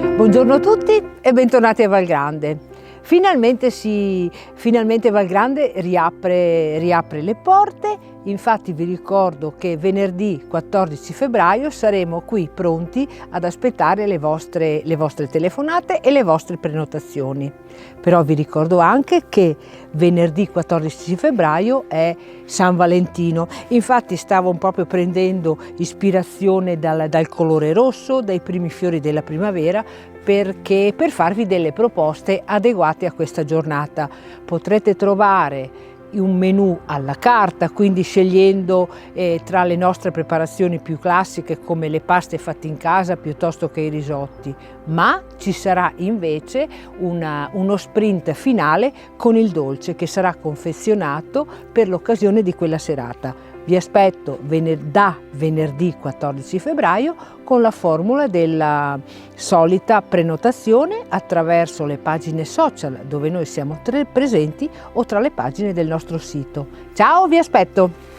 Buongiorno a tutti e bentornati a Valgrande. Finalmente Valgrande riapre le porte. Infatti vi ricordo che venerdì 14 febbraio saremo qui pronti ad aspettare le vostre telefonate e le vostre prenotazioni. Però vi ricordo anche che venerdì 14 febbraio è San Valentino. Infatti stavo proprio prendendo ispirazione dal colore rosso, dai primi fiori della primavera, per farvi delle proposte adeguate a questa giornata. Potrete trovare un menù alla carta, quindi scegliendo tra le nostre preparazioni più classiche come le paste fatte in casa piuttosto che i risotti, ma ci sarà invece uno sprint finale con il dolce che sarà confezionato per l'occasione di quella serata. Vi aspetto da venerdì 14 febbraio con la formula della solita prenotazione attraverso le pagine social dove noi siamo presenti o tra le pagine del nostro sito. Ciao, vi aspetto!